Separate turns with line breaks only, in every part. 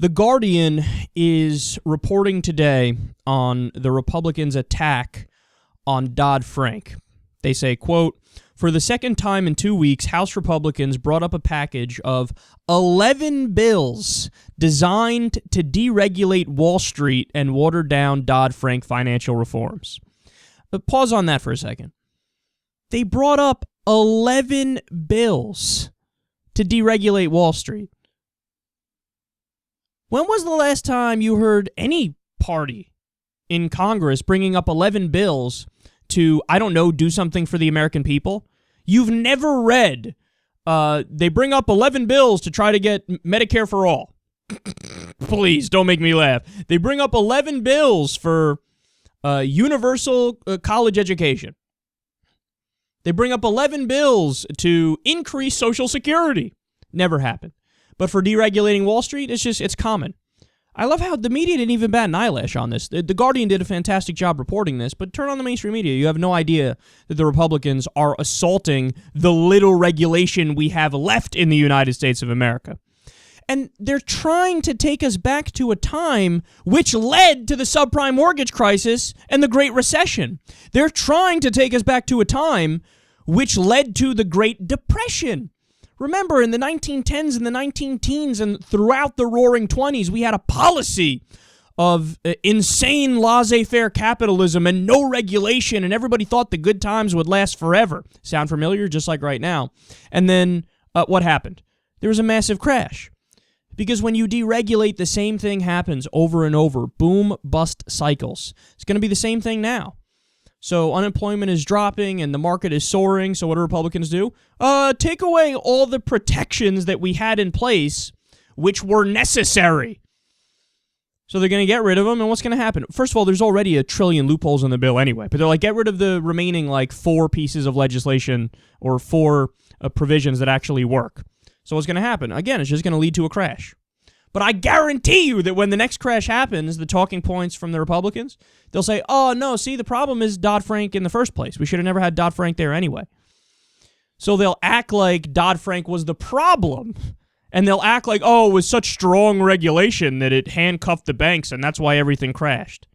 The Guardian is reporting today on the Republicans' attack on Dodd-Frank. They say, quote, "For the second time in 2 weeks, House Republicans brought up a package of 11 bills designed to deregulate Wall Street and water down Dodd-Frank financial reforms." But pause on that for a second. They brought up 11 bills to deregulate Wall Street. When was the last time you heard any party in Congress bringing up 11 bills to, I don't know, do something for the American people? You've never read, they bring up 11 bills to try to get Medicare for all. Please, don't make me laugh. They bring up 11 bills for universal college education. They bring up 11 bills to increase Social Security. Never happened. But for deregulating Wall Street, it's common. I love how the media didn't even bat an eyelash on this. The Guardian did a fantastic job reporting this, but turn on the mainstream media. You have no idea that the Republicans are assaulting the little regulation we have left in the United States of America. And they're trying to take us back to a time which led to the subprime mortgage crisis and the Great Recession. They're trying to take us back to a time which led to the Great Depression. Remember, in the 1910s and the 19-teens and throughout the Roaring 20s, we had a policy of insane laissez-faire capitalism and no regulation, and everybody thought the good times would last forever. Sound familiar? Just like right now. And then what happened? There was a massive crash. Because when you deregulate, the same thing happens over and over. Boom, bust cycles. It's going to be the same thing now. So unemployment is dropping and the market is soaring. So what do Republicans do? Take away all the protections that we had in place, which were necessary. So they're going to get rid of them, and what's going to happen? First of all, there's already 1 trillion loopholes in the bill anyway, but they're like, get rid of the remaining 4 pieces of legislation or 4 provisions that actually work. So what's going to happen? Again, it's just going to lead to a crash. But I guarantee you that when the next crash happens, the talking points from the Republicans, they'll say, oh, no, see, the problem is Dodd-Frank in the first place. We should have never had Dodd-Frank there anyway. So they'll act like Dodd-Frank was the problem, and they'll act like, oh, it was such strong regulation that it handcuffed the banks, and that's why everything crashed.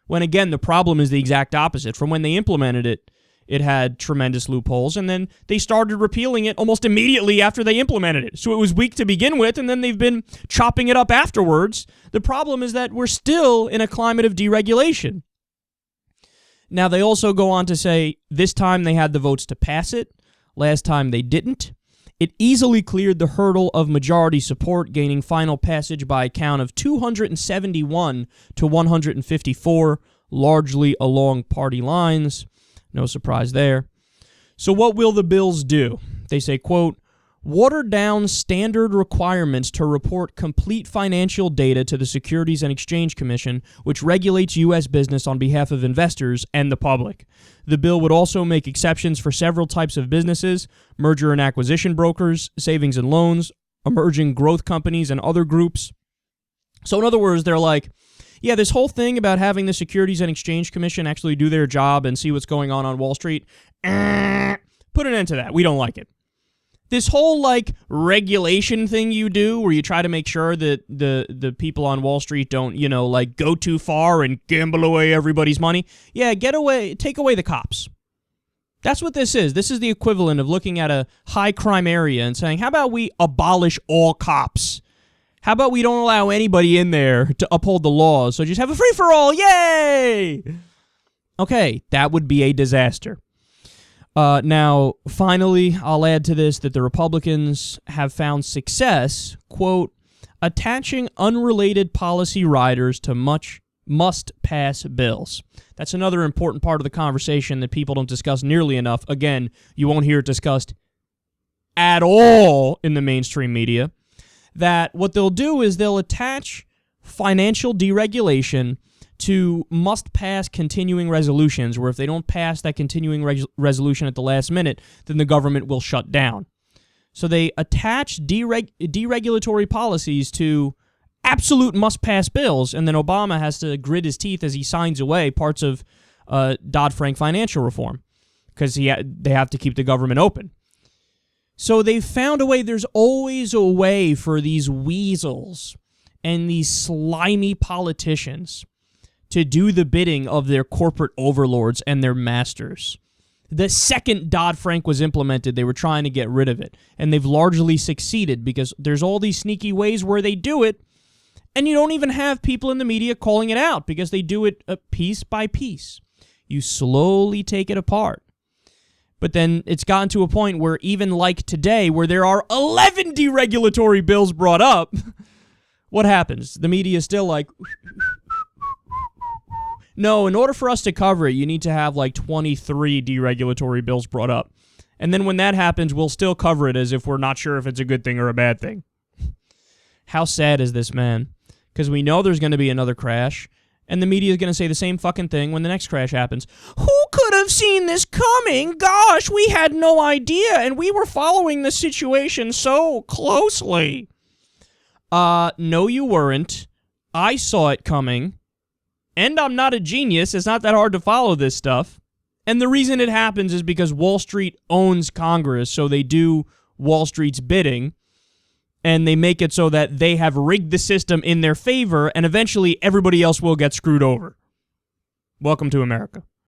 When, again, the problem is the exact opposite. From when they implemented it, it had tremendous loopholes, and then they started repealing it almost immediately after they implemented it. So it was weak to begin with, and then they've been chopping it up afterwards. The problem is that we're still in a climate of deregulation. Now, they also go on to say this time they had the votes to pass it. Last time they didn't. It easily cleared the hurdle of majority support, gaining final passage by a count of 271 to 154, largely along party lines. No surprise there. So what will the bills do? They say, quote, water down standard requirements to report complete financial data to the Securities and Exchange Commission, which regulates U.S. business on behalf of investors and the public. The bill would also make exceptions for several types of businesses, merger and acquisition brokers, savings and loans, emerging growth companies, and other groups. So in other words, they're like, yeah, this whole thing about having the Securities and Exchange Commission actually do their job and see what's going on Wall Street, put an end to that. We don't like it. This whole, regulation thing you do where you try to make sure that the people on Wall Street don't, go too far and gamble away everybody's money. Yeah, take away the cops. That's what this is. This is the equivalent of looking at a high crime area and saying, how about we abolish all cops? How about we don't allow anybody in there to uphold the laws? So just have a free-for-all. Yay! Okay, that would be a disaster. Now, finally, I'll add to this that the Republicans have found success, quote, attaching unrelated policy riders to must-pass bills. That's another important part of the conversation that people don't discuss nearly enough. Again, you won't hear it discussed at all in the mainstream media. That what they'll do is they'll attach financial deregulation to must-pass continuing resolutions, where if they don't pass that continuing resolution at the last minute, then the government will shut down. So they attach deregulatory policies to absolute must-pass bills, and then Obama has to grit his teeth as he signs away parts of Dodd-Frank financial reform, because they have to keep the government open. So they've found a way. There's always a way for these weasels and these slimy politicians to do the bidding of their corporate overlords and their masters. The second Dodd-Frank was implemented, they were trying to get rid of it, and they've largely succeeded because there's all these sneaky ways where they do it, and you don't even have people in the media calling it out because they do it piece by piece. You slowly take it apart. But then it's gotten to a point where even like today, where there are 11 deregulatory bills brought up, what happens? The media is still like, no, in order for us to cover it, you need to have like 23 deregulatory bills brought up. And then when that happens, we'll still cover it as if we're not sure if it's a good thing or a bad thing. How sad is this, man? Because we know there's going to be another crash, and the media is going to say the same fucking thing when the next crash happens. Who could have seen this coming? Gosh, we had no idea, and we were following the situation so closely. No, you weren't. I saw it coming, and I'm not a genius. It's not that hard to follow this stuff. And the reason it happens is because Wall Street owns Congress, so they do Wall Street's bidding, and they make it so that they have rigged the system in their favor, and eventually everybody else will get screwed over. Welcome to America.